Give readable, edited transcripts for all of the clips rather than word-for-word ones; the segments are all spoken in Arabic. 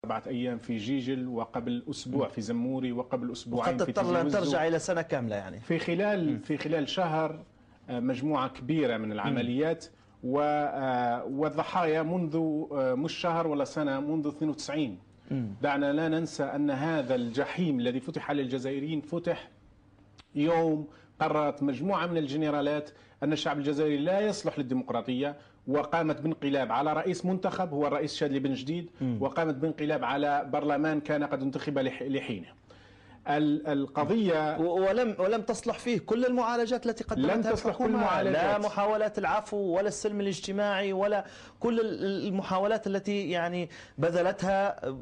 4 أيام في جيجل، وقبل أسبوع في زموري، وقبل أسبوعين وقد في تضطر أن تزوزو. ترجع إلى سنة كاملة يعني في خلال شهر مجموعة كبيرة من العمليات والضحايا منذ مش شهر ولا سنة، منذ 92. دعنا لا ننسى أن هذا الجحيم الذي فتح على الجزائريين فتح يوم قررت مجموعة من الجنرالات أن الشعب الجزائري لا يصلح للديمقراطية، وقامت بانقلاب على رئيس منتخب هو الرئيس شادلي بن جديد، وقامت بانقلاب على برلمان كان قد انتخب لحينه. القضية ولم تصلح فيه كل المعالجات التي قدمتها الحكومة، لا محاولات العفو ولا السلم الاجتماعي ولا كل المحاولات التي يعني بذلتها،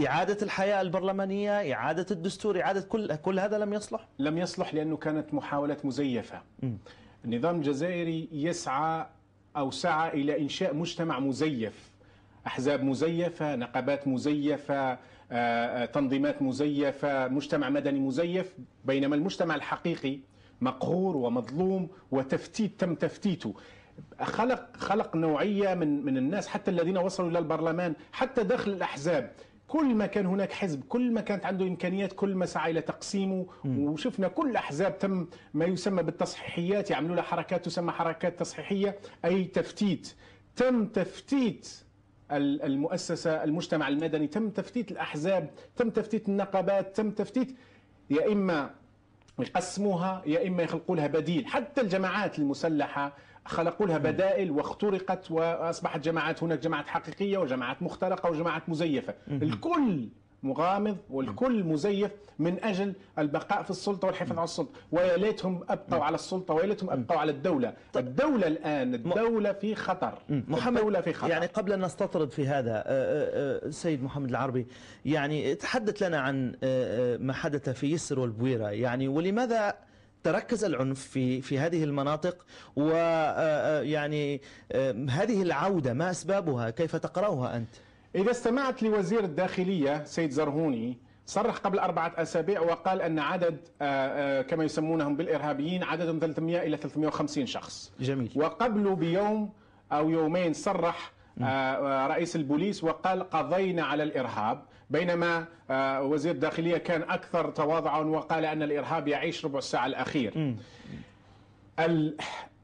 إعادة الحياة البرلمانية، إعادة الدستور، إعادة كل هذا لم يصلح؟ لم يصلح لأنه كانت محاولات مزيفة. النظام الجزائري سعى إلى إنشاء مجتمع مزيف، أحزاب مزيفة، نقابات مزيفة، تنظيمات مزيفة، مجتمع مدني مزيف، بينما المجتمع الحقيقي مقهور ومظلوم تم تفتيته. خلق نوعية من الناس حتى الذين وصلوا إلى البرلمان، حتى داخل الأحزاب. كل ما كان هناك حزب، كل ما كانت عنده إمكانيات، كل ما سعى إلى تقسيمه. وشفنا كل أحزاب تم ما يسمى بالتصحيحيات، يعملوا لها حركات تسمى حركات تصحيحية، أي تفتيت. تم تفتيت المؤسسة، المجتمع المدني، تم تفتيت الأحزاب، تم تفتيت النقابات، تم تفتيت، يا إما يقسموها يا إما يخلقوا لها بديل. حتى الجماعات المسلحة خلقوا لها بدائل واخترقت وأصبحت جماعات، هناك جماعات حقيقية وجماعات مخترقة وجماعات مزيفة. الكل مغامض والكل مزيف من أجل البقاء في السلطة والحفاظ على السلطة. ويا ليتهم أبقوا على السلطة ويا ليتهم أبقوا على الدولة. الدولة الآن الدولة في خطر. الدولة في خطر. يعني قبل أن نستطرد في هذا، سيد محمد العربي، يعني تحدث لنا عن ما حدث في يسر والبويرة، يعني ولماذا تركز العنف في هذه المناطق، ويعني هذه العودة ما أسبابها؟ كيف تقرأها أنت؟ إذا استمعت لوزير الداخلية سيد زرهوني، صرح قبل 4 أسابيع وقال أن عدد كما يسمونهم بالإرهابيين عددهم 300 إلى 350 شخص. جميل. وقبله بيوم أو يومين صرح رئيس البوليس وقال قضينا على الإرهاب، بينما وزير الداخلية كان أكثر تواضعا وقال أن الإرهاب يعيش ربع الساعة الأخير.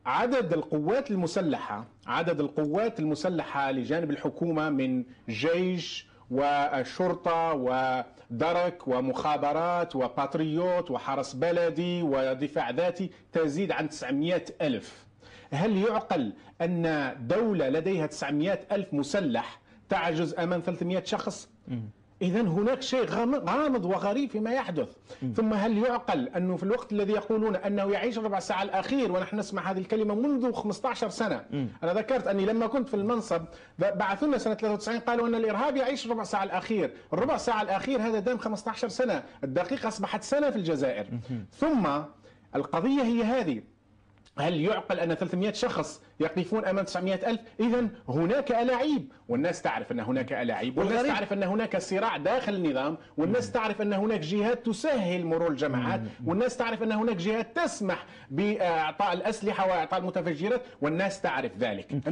عدد القوات المسلحة لجانب الحكومة من جيش وشرطة ودرك ومخابرات وباتريوت وحرس بلدي ودفاع ذاتي تزيد عن 900 ألف. هل يعقل أن دولة لديها 900 ألف مسلح تعجز أمام 300 شخص؟ إذن هناك شيء غامض وغريب فيما يحدث. ثم هل يعقل أنه في الوقت الذي يقولون أنه يعيش ربع ساعة الأخير، ونحن نسمع هذه الكلمة منذ 15 سنة. أنا ذكرت أني لما كنت في المنصب بعثونا سنة 93 قالوا أن الإرهاب يعيش ربع ساعة الأخير. الربع ساعة الأخير هذا دام 15 سنة، الدقيقة أصبحت سنة في الجزائر. ثم القضية هي هذه، هل يعقل أن 300 شخص يقفون أمام 900 ألف؟ إذن هناك ألاعيب، والناس تعرف أن هناك ألاعيب، والناس تعرف أن هناك صراع داخل النظام، والناس تعرف أن هناك جهات تسهل مرور الجماعات، والناس تعرف أن هناك جهات تسمح بإعطاء الأسلحة وإعطاء المتفجرات، والناس تعرف ذلك.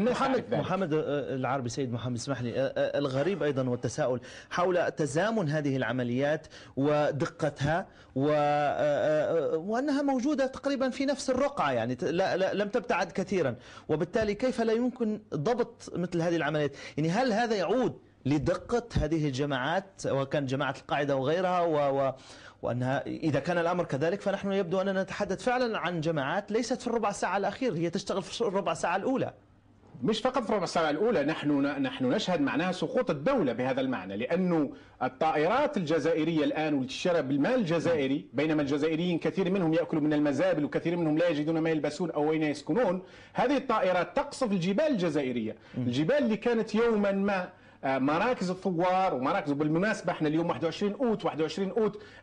محمد العربي، سيد محمد، اسمح لي، الغريب أيضا والتساؤل حول تزامن هذه العمليات ودقتها وأنها موجودة تقريبا في نفس الرقعة، يعني لم تبتعد كثيرا، وبالتالي كيف لا يمكن ضبط مثل هذه العمليات؟ يعني هل هذا يعود لدقة هذه الجماعات، وكان جماعة القاعدة وغيرها، وأنها إذا كان الأمر كذلك فنحن يبدو أننا نتحدث فعلا عن جماعات ليست في الربع ساعة الأخير، هي تشتغل في الربع ساعة الأولى. مش فقط في الربع ساعة الأولى، نحن نشهد معناها سقوط الدولة بهذا المعنى، لأنه الطائرات الجزائرية الآن والتي بالمال الجزائري، بينما الجزائريين كثير منهم يأكلوا من المزابل وكثير منهم لا يجدون ما يلبسون أو وين يسكنون، هذه الطائرات تقصف الجبال الجزائرية، الجبال اللي كانت يوما ما مراكز الثوار ومراكز. بالمناسبة احنا اليوم 21 أوت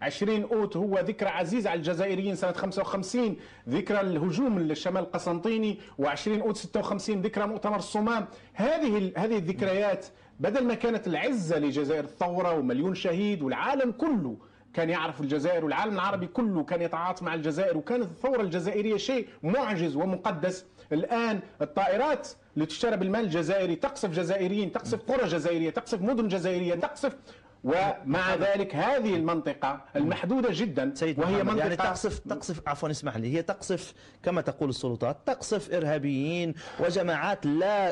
20 أوت هو ذكرى عزيزة على الجزائريين، سنة 55 ذكرى الهجوم للشمال القسنطيني، و20 أوت 56 ذكرى مؤتمر الصمام. هذه الذكريات بدل ما كانت العزة لجزائر الثورة ومليون شهيد والعالم كله كان يعرف الجزائر والعالم العربي كله كان يتعاطف مع الجزائر، وكانت الثورة الجزائرية شيء معجز ومقدس. الآن الطائرات اللي تشترى بالمال الجزائري تقصف جزائريين، تقصف قرى جزائرية، تقصف مدن جزائرية، تقصف ومع ذلك هذه المنطقة المحدودة جدا وهي منطقة يعني تقصف عفوا اسمح لي، هي تقصف كما تقول السلطات، تقصف إرهابيين وجماعات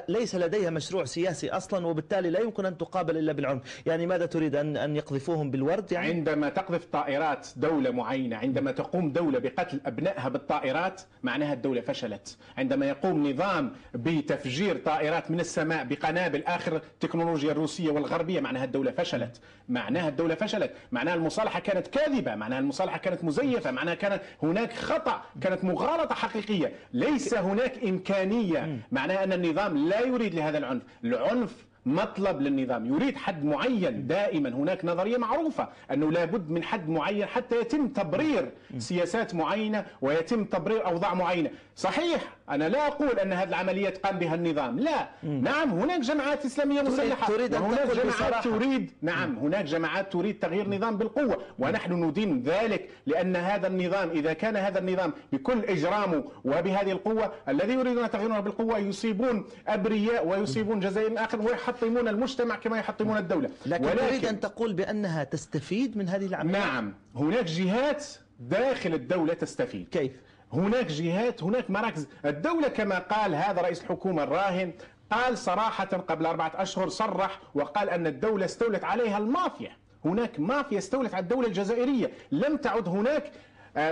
ليس لديها مشروع سياسي أصلا، وبالتالي لا يمكن أن تقابل إلا بالعنف. يعني ماذا تريد أن يقذفوهم بالورد؟ يعني عندما تقذف طائرات دولة معينة، عندما تقوم دولة بقتل أبنائها بالطائرات معناها الدولة فشلت. عندما يقوم نظام بتفجير طائرات من السماء بقنابل آخر التكنولوجيا الروسية والغربية معناها الدولة فشلت. معناها الدولة فشلت، معناها المصالحة كانت كاذبة، معناها المصالحة كانت مزيفة، معناها كان هناك خطأ، كانت مغالطة حقيقية، ليس هناك إمكانية. معناها أن النظام لا يريد لهذا العنف. العنف مطلب للنظام، يريد حد معين. دائما هناك نظرية معروفة أنه لابد من حد معين حتى يتم تبرير سياسات معينة ويتم تبرير أوضاع معينة. صحيح أنا لا أقول أن هذه العملية تقام بها النظام، لا. نعم هناك جماعات إسلامية مسلحة، وهناك جماعات تريد، نعم هناك جماعات تريد تغيير نظام بالقوة، ونحن ندين ذلك، لأن هذا النظام إذا كان هذا النظام بكل إجرامه وبهذه القوة، الذي يريدون تغييره بالقوة يصيبون أبرياء ويصيبون جزائر آخر ويحطمون المجتمع كما يحطمون الدولة. ولكن تريد أن تقول بأنها تستفيد من هذه العملية؟ نعم هناك جهات داخل الدولة تستفيد. كيف؟ هناك جهات، هناك مراكز. الدولة كما قال هذا رئيس الحكومة الراهن، قال صراحة قبل 4 أشهر صرح وقال أن الدولة استولت عليها المافيا. هناك مافيا استولت على الدولة الجزائرية، لم تعد هناك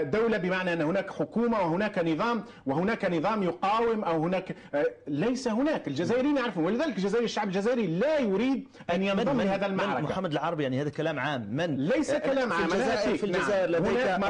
دولة بمعنى أن هناك حكومة وهناك نظام يقاوم أو هناك ليس هناك. الجزائريين يعرفون، ولذلك الجزائري الشعب الجزائري لا يريد أن ينضم لهذا المعركة. محمد العربي يعني هذا كلام عام. من ليس كلام عام. في الجزائر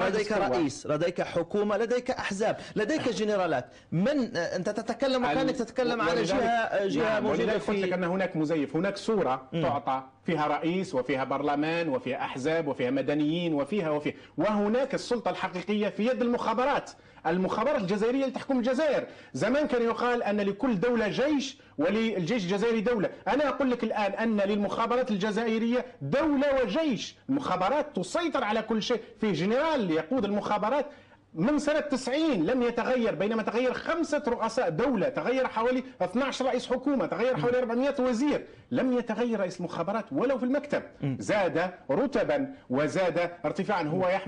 لديك رئيس، لديك حكومة، لديك أحزاب، لديك جنرالات. من أنت تتكلم وكانك تتكلم على جهة موجودة قلت لك أن هناك مزيف. هناك صورة تعطى فيها رئيس وفيها برلمان وفيها أحزاب وفيها مدنيين وفيها وهناك السلطة الحقيقية في يد المخابرات الجزائرية اللي تحكم الجزائر. زمان كان يقال أن لكل دولة جيش وللجيش الجزائري دولة. أنا أقول لك الآن أن للمخابرات الجزائرية دولة وجيش. المخابرات تسيطر على كل شيء، في جنرال يقود المخابرات من سنة 90 لم يتغير، بينما تغير 5 رؤساء دولة، تغير حوالي 12 رئيس حكومة، تغير حوالي 400 وزير، لم يتغير رئيس المخابرات ولو في المكتب. زاد رتبا وزاد ارتفاعا. هو يحمل